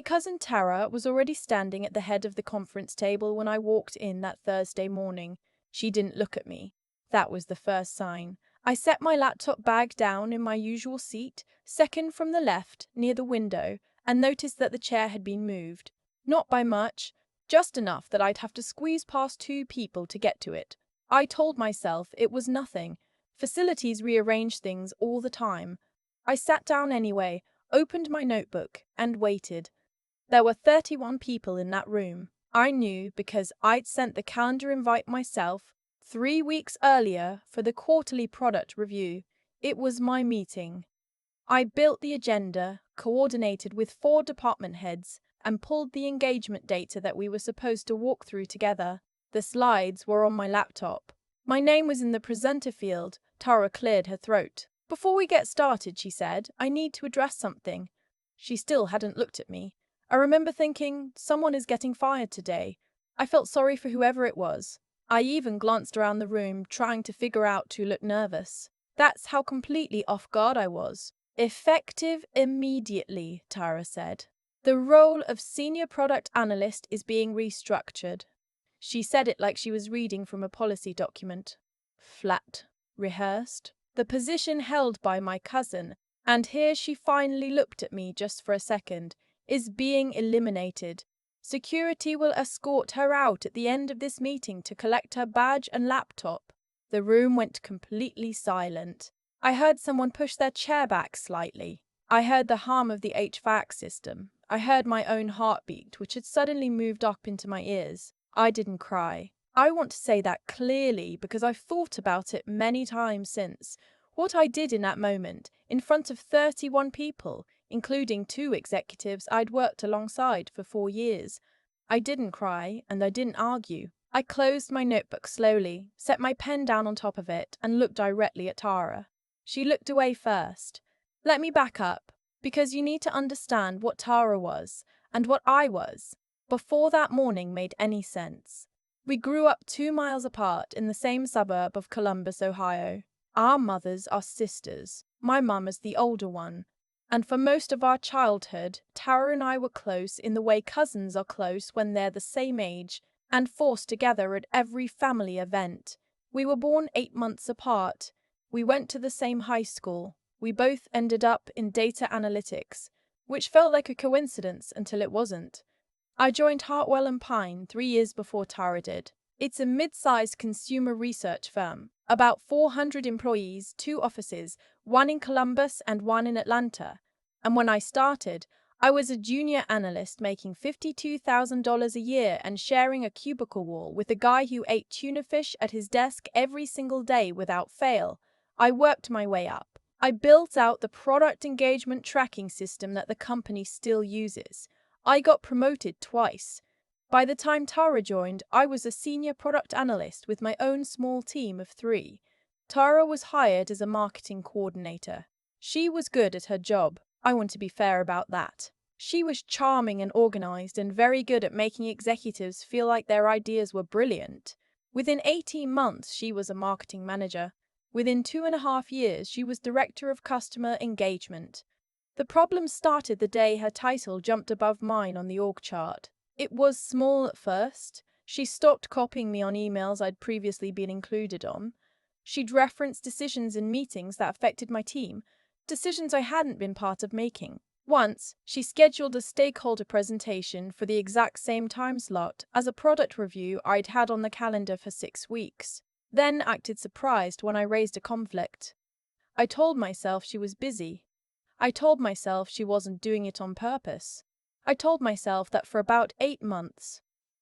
cousin Tara was already standing at the head of the conference table when I walked in that Thursday morning. She didn't look at me. That was the first sign. I set my laptop bag down in my usual seat, second from the left, near the window, and noticed that the chair had been moved. Not by much, just enough that I'd have to squeeze past two people to get to it. I told myself it was nothing. Facilities rearrange things all the time. I sat down anyway, opened my notebook, and waited. There were 31 people in that room. I knew because I'd sent the calendar invite myself 3 weeks earlier for the quarterly product review. It was my meeting. I built the agenda, coordinated with 4 department heads, and pulled the engagement data that we were supposed to walk through together. The slides were on my laptop. My name was in the presenter field. Tara cleared her throat. "Before we get started," she said, "I need to address something." She still hadn't looked at me. I remember thinking, someone is getting fired today. I felt sorry for whoever it was. I even glanced around the room, trying to figure out to look nervous. That's how completely off guard I was. "Effective immediately," Tara said. "The role of senior product analyst is being restructured." She said it like she was reading from a policy document. Flat, rehearsed. The position held by my cousin, and here she finally looked at me just for a second, is being eliminated. Security will escort her out at the end of this meeting to collect her badge and laptop. The room went completely silent. I heard someone push their chair back slightly. I heard the hum of the HVAC system. I heard my own heartbeat, which had suddenly moved up into my ears. I didn't cry. I want to say that clearly because I've thought about it many times since. What I did in that moment, in front of 31 people, including 2 executives I'd worked alongside for 4 years. I didn't cry, and I didn't argue. I closed my notebook slowly, set my pen down on top of it, and looked directly at Tara. She looked away first. Let me back up, because you need to understand what Tara was, and what I was, before that morning made any sense. We grew up 2 miles apart in the same suburb of Columbus, Ohio. Our mothers are sisters. My mum is the older one. And for most of our childhood, Tara and I were close in the way cousins are close when they're the same age and forced together at every family event. We were born 8 months apart. We went to the same high school. We both ended up in data analytics, which felt like a coincidence until it wasn't. I joined Hartwell & Pine 3 years before Tara did. It's a mid-sized consumer research firm, about 400 employees, 2 offices, one in Columbus and one in Atlanta. And when I started, I was a junior analyst making $52,000 a year and sharing a cubicle wall with a guy who ate tuna fish at his desk every single day without fail. I worked my way up. I built out the product engagement tracking system that the company still uses. I got promoted twice. By the time Tara joined, I was a senior product analyst with my own small team of 3. Tara was hired as a marketing coordinator. She was good at her job. I want to be fair about that. She was charming and organized and very good at making executives feel like their ideas were brilliant. Within 18 months, she was a marketing manager. Within 2.5 years, she was director of customer engagement. The problem started the day her title jumped above mine on the org chart. It was small at first. She stopped copying me on emails I'd previously been included on. She'd reference decisions in meetings that affected my team, decisions I hadn't been part of making. Once, she scheduled a stakeholder presentation for the exact same time slot as a product review I'd had on the calendar for 6 weeks, then acted surprised when I raised a conflict. I told myself she was busy. I told myself she wasn't doing it on purpose. I told myself that for about 8 months.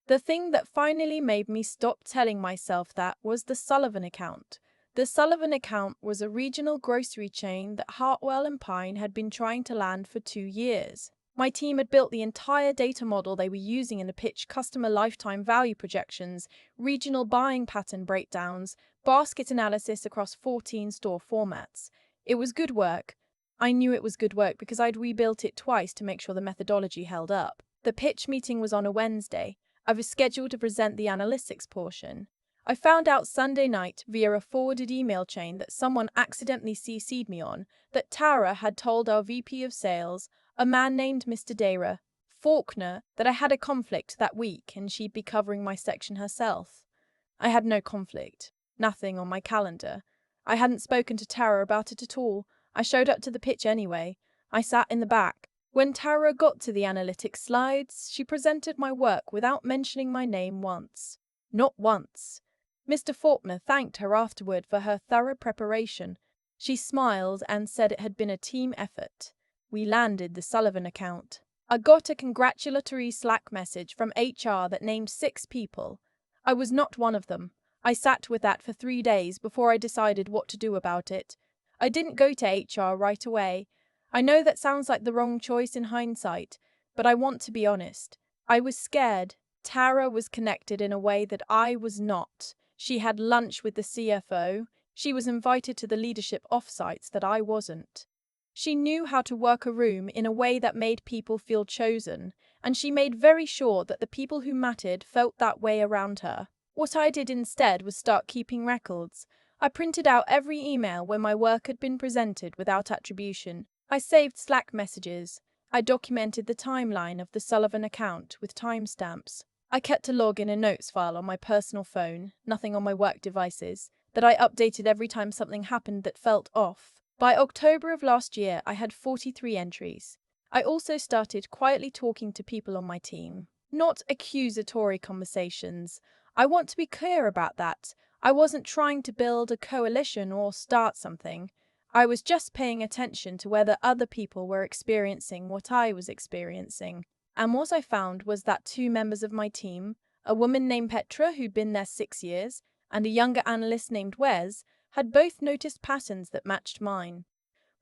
The thing that finally made me stop telling myself that was the Sullivan account. The Sullivan account was a regional grocery chain that Hartwell & Pine had been trying to land for 2 years. My team had built the entire data model they were using in the pitch, customer lifetime value projections, regional buying pattern breakdowns, basket analysis across 14 store formats. It was good work. I knew it was good work because I'd rebuilt it twice to make sure the methodology held up. The pitch meeting was on a Wednesday. I was scheduled to present the analytics portion. I found out Sunday night via a forwarded email chain that someone accidentally CC'd me on that Tara had told our VP of sales, a man named Mr. Dara, Faulkner that I had a conflict that week and she'd be covering my section herself. I had no conflict, nothing on my calendar. I hadn't spoken to Tara about it at all. I showed up to the pitch anyway. I sat in the back. When Tara got to the analytics slides, she presented my work without mentioning my name once. Not once. Mr. Faulkner thanked her afterward for her thorough preparation. She smiled and said it had been a team effort. We landed the Sullivan account. I got a congratulatory Slack message from HR that named 6 people. I was not one of them. I sat with that for 3 days before I decided what to do about it. I didn't go to HR right away. I know that sounds like the wrong choice in hindsight, but I want to be honest. I was scared. Tara was connected in a way that I was not. She had lunch with the CFO. She was invited to the leadership offsites that I wasn't. She knew how to work a room in a way that made people feel chosen, and she made very sure that the people who mattered felt that way around her. What I did instead was start keeping records. I printed out every email where my work had been presented without attribution. I saved Slack messages. I documented the timeline of the Sullivan account with timestamps. I kept a log in a notes file on my personal phone, nothing on my work devices, that I updated every time something happened that felt off. By October of last year, I had 43 entries. I also started quietly talking to people on my team. Not accusatory conversations. I want to be clear about that. I wasn't trying to build a coalition or start something. I was just paying attention to whether other people were experiencing what I was experiencing. And what I found was that 2 members of my team, a woman named Petra who'd been there 6 years, and a younger analyst named Wes, had both noticed patterns that matched mine.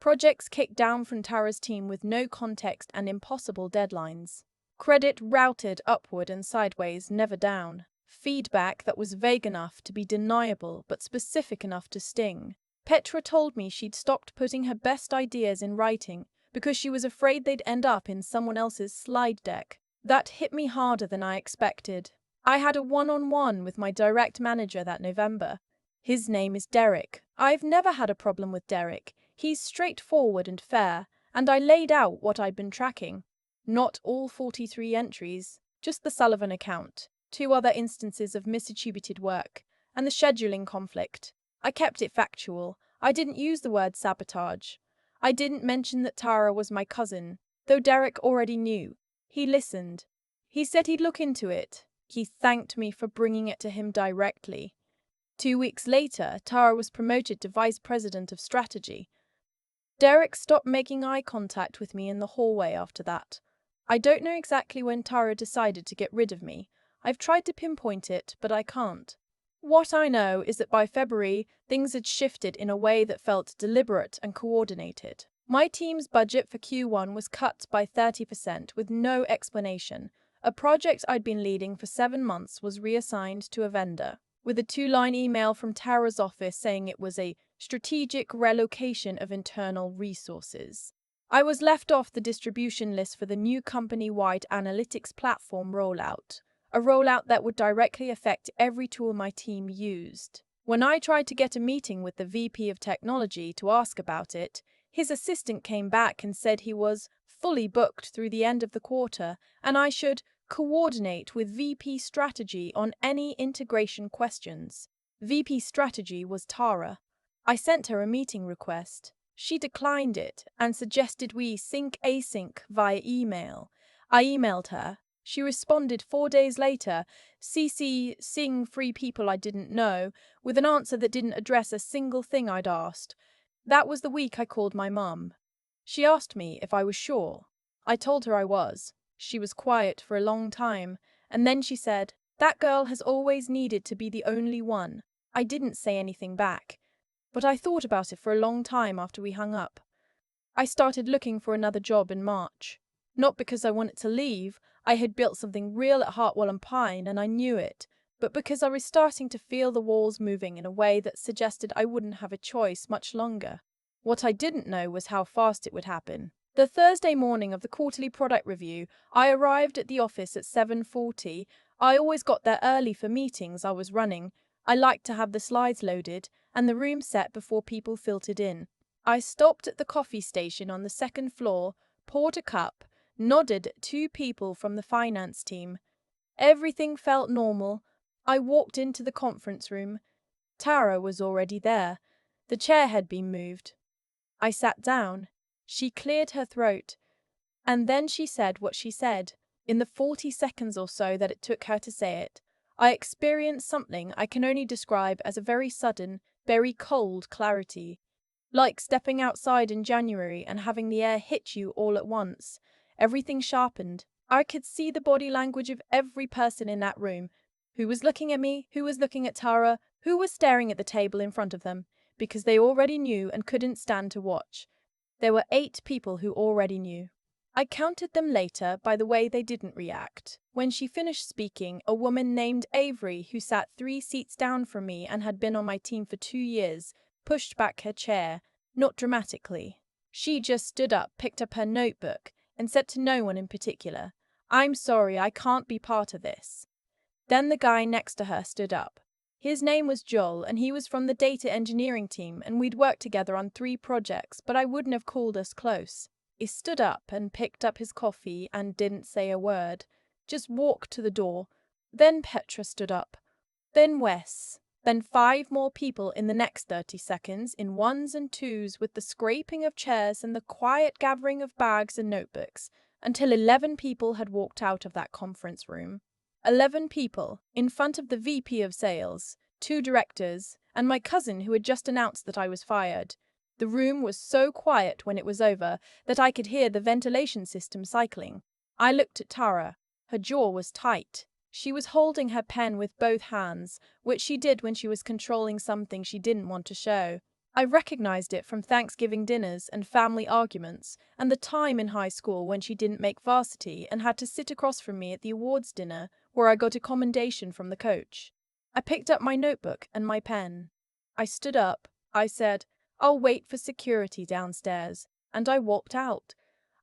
Projects kicked down from Tara's team with no context and impossible deadlines. Credit routed upward and sideways, never down. Feedback that was vague enough to be deniable but specific enough to sting. Petra told me she'd stopped putting her best ideas in writing because she was afraid they'd end up in someone else's slide deck. That hit me harder than I expected. I had a one-on-one with my direct manager that November. His name is Derek. I've never had a problem with Derek. He's straightforward and fair, and I laid out what I'd been tracking. Not all 43 entries, just the Sullivan account, 2 other instances of misattributed work, and the scheduling conflict. I kept it factual. I didn't use the word sabotage. I didn't mention that Tara was my cousin, though Derek already knew. He listened. He said he'd look into it. He thanked me for bringing it to him directly. 2 weeks later, Tara was promoted to Vice President of Strategy. Derek stopped making eye contact with me in the hallway after that. I don't know exactly when Tara decided to get rid of me. I've tried to pinpoint it, but I can't. What I know is that by February, things had shifted in a way that felt deliberate and coordinated. My team's budget for Q1 was cut by 30% with no explanation. A project I'd been leading for 7 months was reassigned to a vendor, with a 2-line email from Tara's office saying it was a strategic relocation of internal resources. I was left off the distribution list for the new company-wide analytics platform rollout, a rollout that would directly affect every tool my team used. When I tried to get a meeting with the VP of Technology to ask about it, his assistant came back and said he was fully booked through the end of the quarter and I should coordinate with VP Strategy on any integration questions. VP Strategy was Tara. I sent her a meeting request. She declined it and suggested we sync async via email. I emailed her. She responded 4 days later, CC sing 3 people I didn't know, with an answer that didn't address a single thing I'd asked. That was the week I called my mum. She asked me if I was sure. I told her I was. She was quiet for a long time, and then she said, "That girl has always needed to be the only one." I didn't say anything back, but I thought about it for a long time after we hung up. I started looking for another job in March. Not because I wanted to leave, I had built something real at Hartwell and Pine and I knew it, but because I was starting to feel the walls moving in a way that suggested I wouldn't have a choice much longer. What I didn't know was how fast it would happen. The Thursday morning of the quarterly product review, I arrived at the office at 7:40. I always got there early for meetings I was running. I liked to have the slides loaded and the room set before people filtered in. I stopped at the coffee station on the 2nd floor, poured a cup, nodded at two people from the finance team. Everything felt normal. I walked into the conference room. Tara was already there. The chair had been moved. I sat down. She cleared her throat. And then she said what she said. In the 40 seconds or so that it took her to say it, I experienced something I can only describe as a very sudden, very cold clarity. Like stepping outside in January and having the air hit you all at once. Everything sharpened. I could see the body language of every person in that room. Who was looking at me, who was looking at Tara, who was staring at the table in front of them, because they already knew and couldn't stand to watch. There were 8 people who already knew. I counted them later by the way they didn't react. When she finished speaking, a woman named Avery, who sat 3 seats down from me and had been on my team for 2 years, pushed back her chair, not dramatically. She just stood up, picked up her notebook, and said to no one in particular, "I'm sorry, I can't be part of this." Then the guy next to her stood up. His name was Joel, and he was from the data engineering team, and we'd worked together on 3 projects, but I wouldn't have called us close. He stood up and picked up his coffee and didn't say a word, just walked to the door. Then Petra stood up. Then Wes. Then 5 more people in the next 30 seconds, in ones and twos, with the scraping of chairs and the quiet gathering of bags and notebooks, until 11 people had walked out of that conference room. 11 people, in front of the VP of sales, 2 directors, and my cousin who had just announced that I was fired. The room was so quiet when it was over that I could hear the ventilation system cycling. I looked at Tara. Her jaw was tight. She was holding her pen with both hands, which she did when she was controlling something she didn't want to show. I recognized it from Thanksgiving dinners and family arguments, and the time in high school when she didn't make varsity and had to sit across from me at the awards dinner, where I got a commendation from the coach. I picked up my notebook and my pen. I stood up. I said, "I'll wait for security downstairs," and I walked out.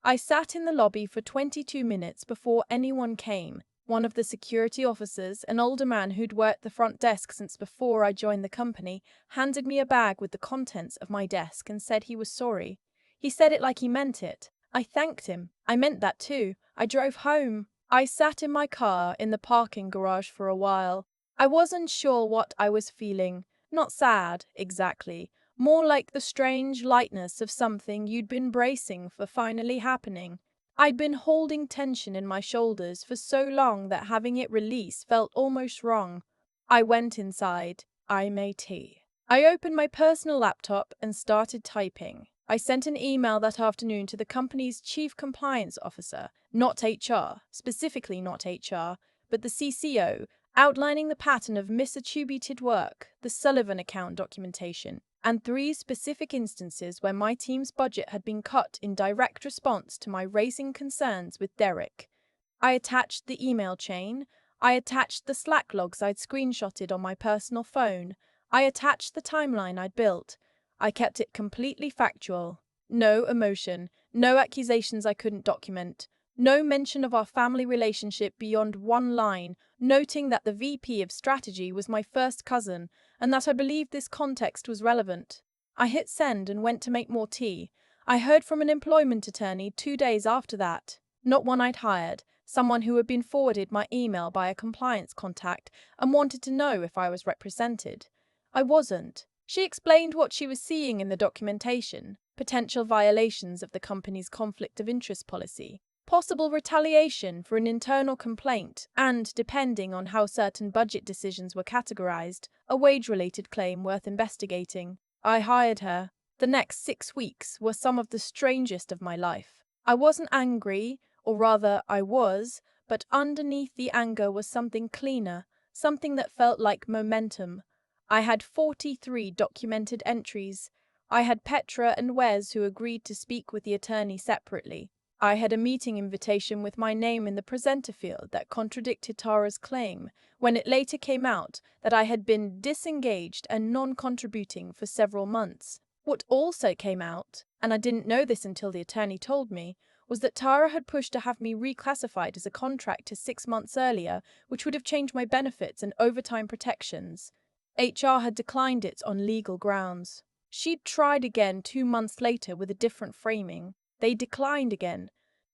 I sat in the lobby for 22 minutes before anyone came. One of the security officers, an older man who'd worked the front desk since before I joined the company, handed me a bag with the contents of my desk and said he was sorry. He said it like he meant it. I thanked him. I meant that too. I drove home. I sat in my car in the parking garage for a while. I wasn't sure what I was feeling. Not sad, exactly. More like the strange lightness of something you'd been bracing for finally happening. I'd been holding tension in my shoulders for so long that having it release felt almost wrong. I went inside. I made tea. I opened my personal laptop and started typing. I sent an email that afternoon to the company's chief compliance officer, not HR, specifically not HR, but the CCO, outlining the pattern of misattributed work, the Sullivan account documentation, and 3 specific instances where my team's budget had been cut in direct response to my raising concerns with Derek. I attached the email chain. I attached the Slack logs I'd screenshotted on my personal phone. I attached the timeline I'd built. I kept it completely factual. No emotion, no accusations I couldn't document, no mention of our family relationship beyond one line, noting that the VP of strategy was my first cousin and that I believed this context was relevant. I hit send and went to make more tea. I heard from an employment attorney 2 days after that, not one I'd hired, someone who had been forwarded my email by a compliance contact and wanted to know if I was represented. I wasn't. She explained what she was seeing in the documentation, potential violations of the company's conflict of interest policy, possible retaliation for an internal complaint, and, depending on how certain budget decisions were categorized, a wage-related claim worth investigating. I hired her. The next 6 weeks were some of the strangest of my life. I wasn't angry, or rather I was, but underneath the anger was something cleaner, something that felt like momentum. I had 43 documented entries. I had Petra and Wes who agreed to speak with the attorney separately. I had a meeting invitation with my name in the presenter field that contradicted Tara's claim, when it later came out that I had been disengaged and non-contributing for several months. What also came out, and I didn't know this until the attorney told me, was that Tara had pushed to have me reclassified as a contractor 6 months earlier, which would have changed my benefits and overtime protections. HR had declined it on legal grounds. She'd tried again 2 months later with a different framing. They declined again.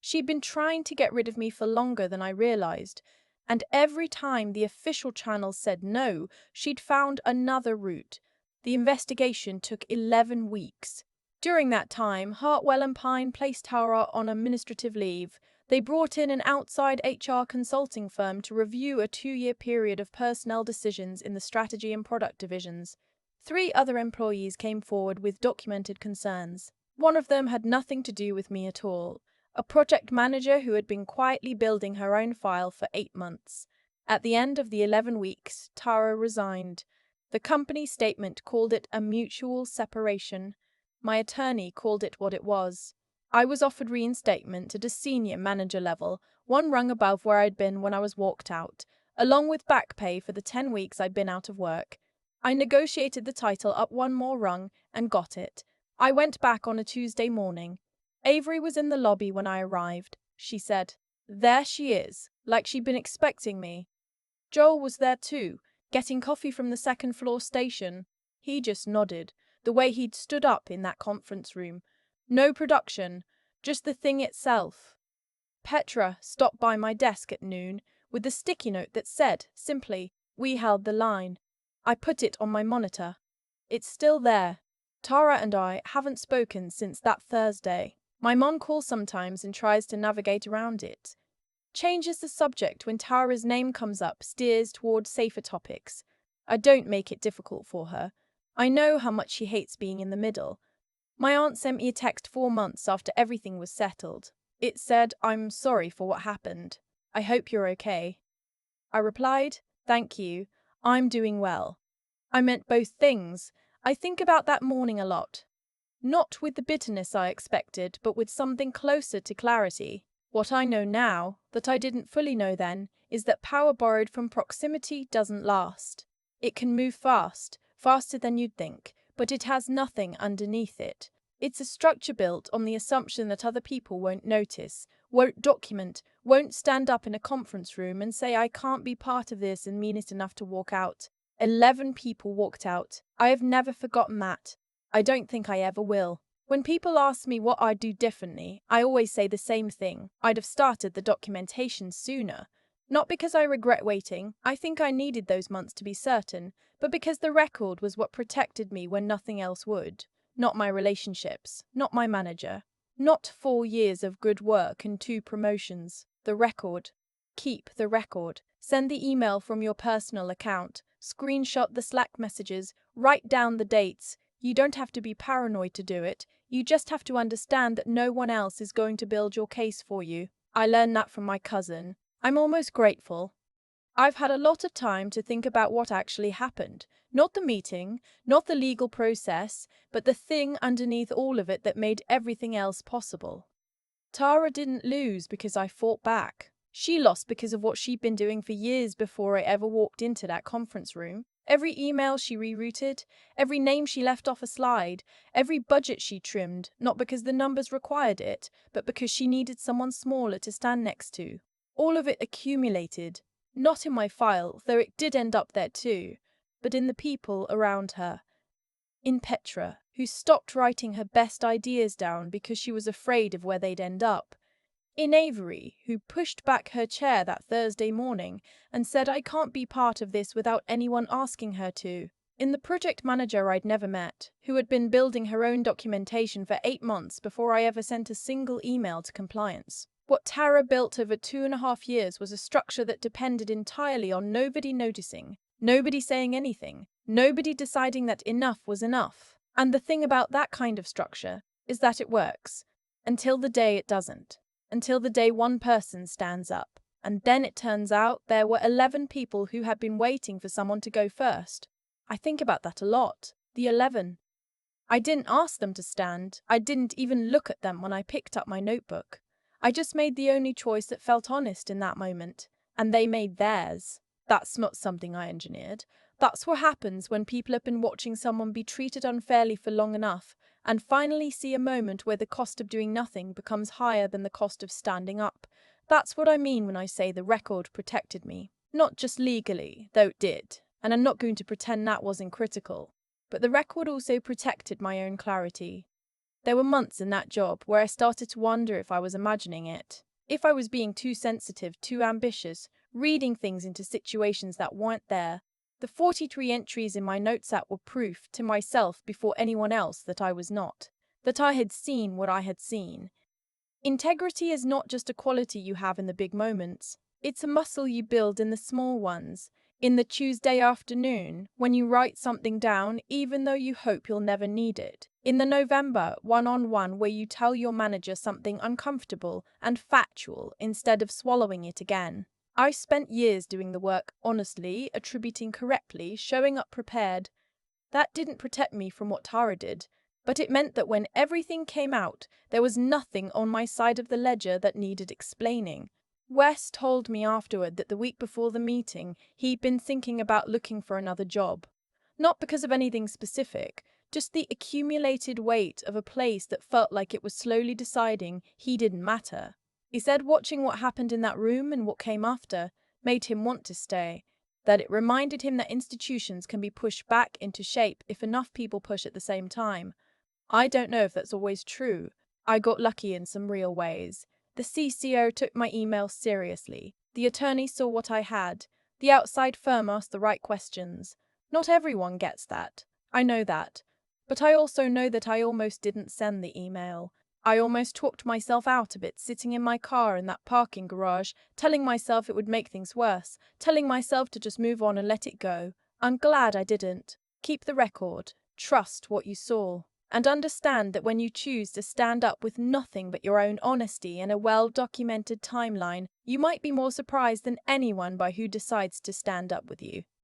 She'd been trying to get rid of me for longer than I realized, and every time the official channels said no, she'd found another route. The investigation took 11 weeks. During that time, Hartwell and Pine placed Tara on administrative leave. They brought in an outside HR consulting firm to review a 2-year period of personnel decisions in the strategy and product divisions. 3 other employees came forward with documented concerns. One of them had nothing to do with me at all. A project manager who had been quietly building her own file for 8 months. At the end of the 11 weeks, Tara resigned. The company statement called it a mutual separation. My attorney called it what it was. I was offered reinstatement at a senior manager level, one rung above where I'd been when I was walked out, along with back pay for the 10 weeks I'd been out of work. I negotiated the title up one more rung and got it. I went back on a Tuesday morning. Avery was in the lobby when I arrived. She said, "There she is," like she'd been expecting me. Joel was there too, getting coffee from the second-floor station. He just nodded, the way he'd stood up in that conference room. No production, just the thing itself. Petra stopped by my desk at noon with a sticky note that said, simply, "We held the line." I put it on my monitor. It's still there. Tara and I haven't spoken since that Thursday. My mom calls sometimes and tries to navigate around it. Changes the subject when Tara's name comes up, steers toward safer topics. I don't make it difficult for her. I know how much she hates being in the middle. My aunt sent me a text 4 months after everything was settled. It said, "I'm sorry for what happened. I hope you're okay." I replied, "Thank you. I'm doing well." I meant both things. I think about that morning a lot. Not with the bitterness I expected, but with something closer to clarity. What I know now, that I didn't fully know then, is that power borrowed from proximity doesn't last. It can move fast, faster than you'd think, but it has nothing underneath it. It's a structure built on the assumption that other people won't notice, won't document, won't stand up in a conference room and say, "I can't be part of this," and mean it enough to walk out. 11 people walked out. I have never forgotten that. I don't think I ever will. When people ask me what I'd do differently, I always say the same thing. I'd have started the documentation sooner. Not because I regret waiting, I think I needed those months to be certain, but because the record was what protected me when nothing else would. Not my relationships, not my manager, not 4 years of good work and 2 promotions. The record. Keep the record. Send the email from your personal account. Screenshot the Slack messages. Write down the dates. You don't have to be paranoid to do it. You just have to understand that no one else is going to build your case for you. I learned that from my cousin. I'm almost grateful. I've had a lot of time to think about what actually happened. Not the meeting, not the legal process, but the thing underneath all of it that made everything else possible. Tara didn't lose because I fought back. She lost because of what she'd been doing for years before I ever walked into that conference room. Every email she rerouted, every name she left off a slide, every budget she trimmed, not because the numbers required it, but because she needed someone smaller to stand next to. All of it accumulated, not in my file, though it did end up there too, but in the people around her. In Petra, who stopped writing her best ideas down because she was afraid of where they'd end up. In Avery, who pushed back her chair that Thursday morning and said, "I can't be part of this without anyone asking her to." In the project manager I'd never met, who had been building her own documentation for 8 months before I ever sent a single email to compliance. What Tara built over 2.5 years was a structure that depended entirely on nobody noticing, nobody saying anything, nobody deciding that enough was enough. And the thing about that kind of structure is that it works, until the day it doesn't. Until the day one person stands up. And then it turns out there were 11 people who had been waiting for someone to go first. I think about that a lot. The 11. I didn't ask them to stand. I didn't even look at them when I picked up my notebook. I just made the only choice that felt honest in that moment. And they made theirs. That's not something I engineered. That's what happens when people have been watching someone be treated unfairly for long enough, and finally see a moment where the cost of doing nothing becomes higher than the cost of standing up. That's what I mean when I say the record protected me. Not just legally, though it did, and I'm not going to pretend that wasn't critical, but the record also protected my own clarity. There were months in that job where I started to wonder if I was imagining it, if I was being too sensitive, too ambitious, reading things into situations that weren't there. The 43 entries in my notes app were proof to myself before anyone else that I was not, that I had seen what I had seen. Integrity is not just a quality you have in the big moments, it's a muscle you build in the small ones. In the Tuesday afternoon, when you write something down even though you hope you'll never need it. In the November one-on-one where you tell your manager something uncomfortable and factual instead of swallowing it again. I spent years doing the work honestly, attributing correctly, showing up prepared. That didn't protect me from what Tara did, but it meant that when everything came out, there was nothing on my side of the ledger that needed explaining. Wes told me afterward that the week before the meeting, he'd been thinking about looking for another job. Not because of anything specific, just the accumulated weight of a place that felt like it was slowly deciding he didn't matter. He said watching what happened in that room and what came after made him want to stay, that it reminded him that institutions can be pushed back into shape if enough people push at the same time. I don't know if that's always true. I got lucky in some real ways. The CCO took my email seriously. The attorney saw what I had. The outside firm asked the right questions. Not everyone gets that. I know that. But I also know that I almost didn't send the email. I almost talked myself out of it, sitting in my car in that parking garage, telling myself it would make things worse, telling myself to just move on and let it go. I'm glad I didn't. Keep the record. Trust what you saw. And understand that when you choose to stand up with nothing but your own honesty and a well-documented timeline, you might be more surprised than anyone by who decides to stand up with you.